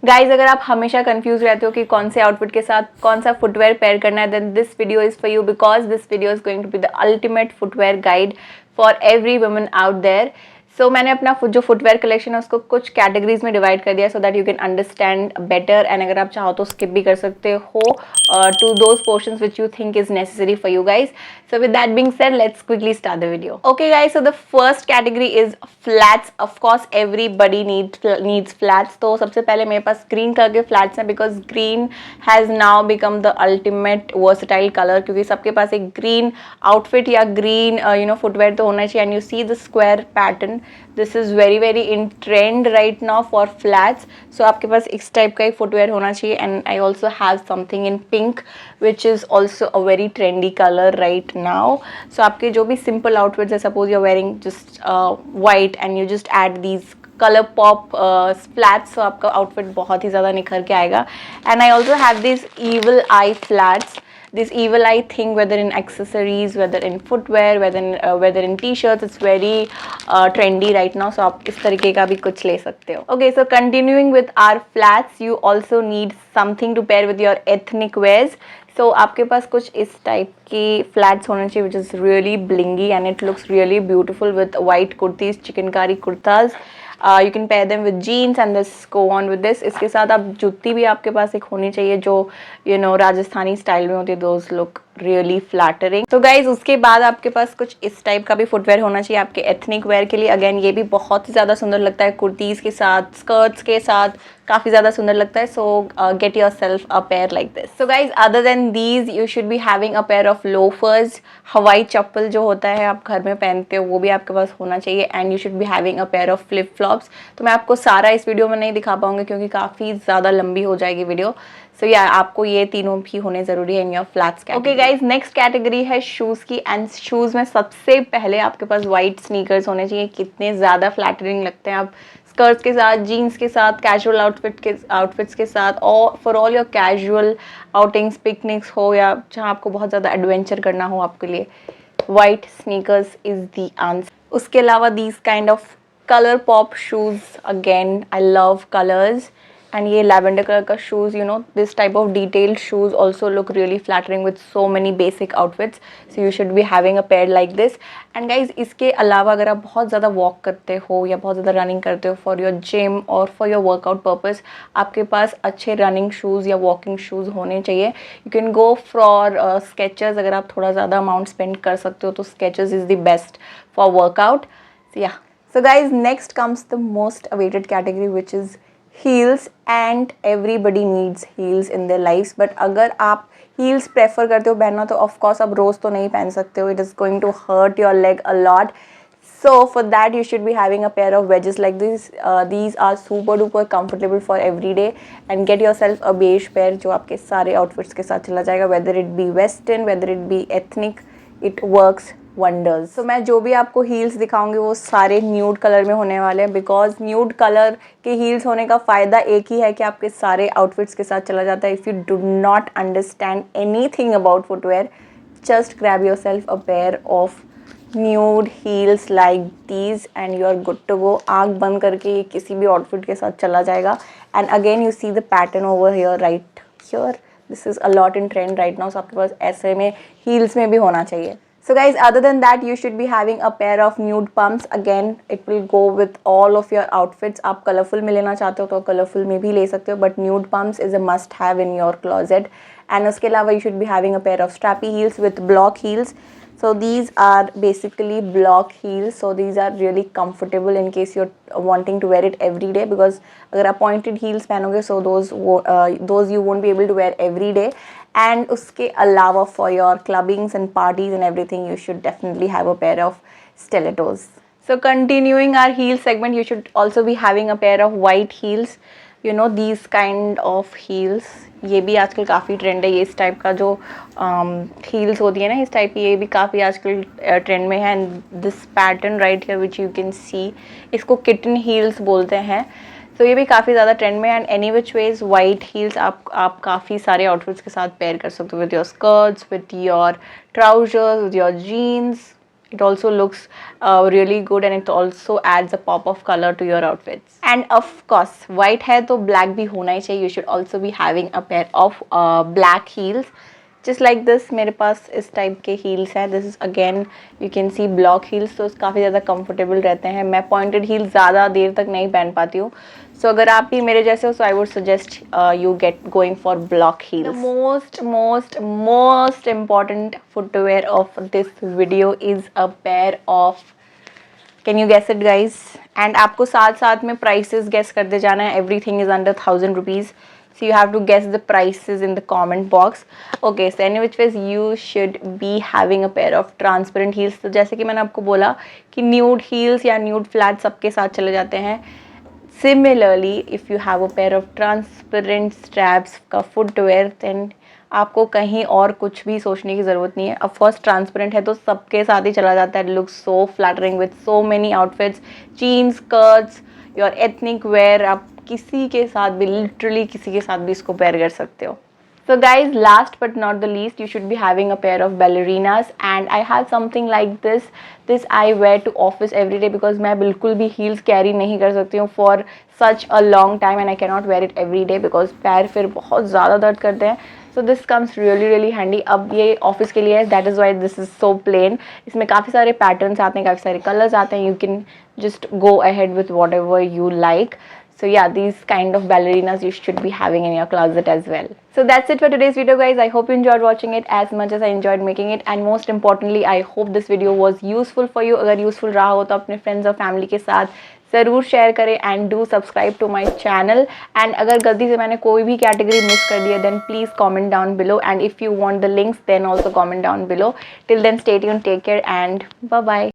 Guys अगर आप हमेशा कंफ्यूज रहते हो कि कौन से आउटफिट के साथ कौन सा फुटवेयर पेयर करना है, then this video is for you because this video is going to be the ultimate footwear guide for every woman out there. So मैंने अपना जो फुटवेयर कलेक्शन है उसको कुछ कैटेगरीज में डिवाइड कर दिया so that you can understand better, and अगर आप चाहो तो स्किप भी कर सकते हो to those portions which you think is necessary for you guys. So with that being said, let's quickly start the video. Okay guys, so the first category is flats. Of course everybody needs flats. तो सबसे पहले मेरे पास green color के flats हैं because green has now become the ultimate versatile color, क्योंकि सबके पास एक green outfit या green footwear तो होना चाहिए. And you see the square pattern, this is very in trend right now for flats. So आपके पास इस टाइप का एक footwear होना चाहिए. And I also have something in pink which is also a very trendy color right now. So आपके जो भी simple outfits है, suppose you're wearing just white and you just add these color pop flats, so आपका outfit बहुत ही ज़्यादा निखर के आएगा. And I also have these evil eye flats. This evil eye thing, whether in accessories, whether in footwear, whether in t-shirts, it's very trendy right now. So आप इस तरीके का भी कुछ ले सकते हो. Okay, so continuing with our flats, you also need something to pair with your ethnic wears. So आपके पास कुछ इस टाइप की फ्लैट्स होने चाहिए which is really blingy and it looks really beautiful with white kurtis, chikankari kurtas. You can pair them with jeans and this go on with this. इसके साथ आप जूती भी आपके पास एक होनी चाहिए जो राजस्थानी स्टाइल में होती है. those look really flattering. So guys, उसके बाद आपके पास कुछ इस टाइप का भी फुटवेयर होना चाहिए आपके एथनिक वेयर के लिए. अगेन ये भी बहुत ही ज़्यादा सुंदर लगता है कुर्तीज़ के साथ, स्कर्ट्स के साथ काफ़ी ज़्यादा सुंदर लगता है. सो get your self a pair like this. So guys other than these you should be having a pair of loafers. हवाई चप्पल जो होता है आप घर में पहनते हो वो भी आपके पास होना चाहिए. And you should be having a pair of flip flops. तो मैं आपको सारा इस वीडियो में नहीं दिखा पाऊंगी क्योंकि काफ़ी ज़्यादा लंबी हो जाएगी वीडियो. सो या आपको ये तीनों भी होने ज़रूरी है in your flats category. Okay guys, next category है शूज़ की. एंड शूज़ में सबसे पहले आपके पास वाइट स्नीकर्स होने चाहिए. कितने ज़्यादा फ्लैटरिंग लगते हैं आप स्कर्ट्स के साथ, जीन्स के साथ, कैजुअल आउटफिट्स के साथ, और for all your casual outings, picnics हो या जहाँ आपको बहुत ज़्यादा एडवेंचर करना हो आपके लिए, white sneakers is the answer. उसके अलावा these kind of colour pop shoes, again I love colours. And ये lavender color का shoes, this type of detailed shoes also look really flattering with so many basic outfits. So you should be having a pair like this. And guys, इसके अलावा अगर आप बहुत ज़्यादा walk करते हो या बहुत ज़्यादा running करते हो for your gym or for your workout purpose, आपके पास अच्छे running shoes या walking shoes होने चाहिए. You can go for Skechers. अगर आप थोड़ा ज़्यादा amount spend कर सकते हो तो Skechers is the best for workout. So yeah. So guys, next comes the most awaited category which is heels. And everybody needs heels in their lifes. But अगर आप हील्स प्रेफर करते हो पहनना तो ऑफकोर्स आप रोज़ तो नहीं पहन सकते हो. It is going to hurt your leg a lot. So for that you should be having a pair of wedges like this. These are super duper comfortable for every day. And get yourself a beige pair जो आपके सारे outfits के साथ चला जाएगा. Whether it be western, whether it be ethnic, it works wonders. So मैं जो भी आपको heels दिखाऊंगी वो सारे nude color में होने वाले हैं because nude color के heels होने का फ़ायदा एक ही है कि आपके सारे outfits के साथ चला जाता है. If you do not understand anything about footwear, just grab yourself a pair of nude heels like these and you are good to go. आँख बंद करके ये किसी भी outfit के साथ चला जाएगा. And again you see the pattern over here, right here. This is a lot in trend right now. So आपके पास ऐसे में heels में भी होना चाहिए. So guys, other than that you should be having a pair of nude pumps. Again it will go with all of your outfits. आप colorful में लेना चाहते हो तो colorful में भी ले सकते हो, but nude pumps is a must have in your closet. And उसके अलावा you should be having a pair of strappy heels with block heels. So these are basically block heels. So these are really comfortable in case you're wanting to wear it every day, because अगर आप pointed heels पहनोगे so those you won't be able to wear every day. And उसके अलावा for your clubbings and parties and everything you should definitely have a pair of stilettos. So continuing our heel segment, you should also be having a pair of white heels. You know these kind of heels, ये भी आजकल काफ़ी trend है. ये इस type का जो heels होती है ना इस टाइप की, ये भी काफ़ी आजकल ट्रेंड में है. And this pattern right here which you can सी, इसको किटन हील्स बोलते हैं. तो ये भी काफ़ी ज़्यादा ट्रेंड में. And any which ways white heels आप काफ़ी सारे आउटफिट्स के साथ पेयर कर सकते हो with your skirts, with your trousers, with your jeans. It also looks really good and it also adds a pop of color to your outfits. And of course, white है तो black भी होना ही चाहिए. You should also be having a pair of black heels. Just like this, मेरे पास इस type के heels हैं. This is again you can see block heels, तो काफ़ी ज़्यादा कंफर्टेबल रहते हैं. मैं पॉइंटेड हील ज़्यादा देर तक नहीं पहन पाती हूँ. सो अगर आप भी मेरे जैसे हो, so I would suggest you get going for block heels. Most important footwear of this video is a pair of, can you guess it guys? And आपको साथ साथ में प्राइसेस गेस करते जाना है. Everything is under 1000 rupees. So you have to guess the prices in the comment box. Okay, so any which ways you should be having a pair of transparent heels. तो जैसे कि मैंने आपको बोला कि nude heels या nude flats सबके साथ चले जाते हैं. Similarly, if you have a pair of transparent straps का footwear, then आपको कहीं और कुछ भी सोचने की ज़रूरत नहीं है. Of course, transparent है तो सबके साथ ही चला जाता है. It looks so flattering with so many outfits, jeans, skirts, your ethnic wear. आप किसी के साथ भी, लिटरली किसी के साथ भी इसको पेयर कर सकते हो. So guys, last but not the least, you should be having a pair of ballerinas, and I have something like this. This I wear to office every day because मैं बिल्कुल भी heels carry नहीं कर सकती हूँ for such a long time, and I cannot wear it every day because पैर फिर बहुत ज़्यादा दर्द करते हैं. So this comes really handy. अब ये ऑफिस के लिए है, that is why this is so plain. इसमें काफ़ी सारे पैटर्न्स आते हैं, काफ़ी सारे कलर्स आते हैं. You can just go ahead with whatever you like. So yeah, these kind of ballerinas you should be having in your closet as well. So that's it for today's video guys. I hope you enjoyed watching it as much as I enjoyed making it, and most importantly I hope this video was useful for you. अगर useful रहा हो तो अपने friends और family के साथ ज़रूर share करें, and do subscribe to my channel. And अगर गलती से मैंने कोई भी category miss कर दिया, then please comment down below, and if you want the links then also comment down below. Till then, stay tuned, take care, and bye bye.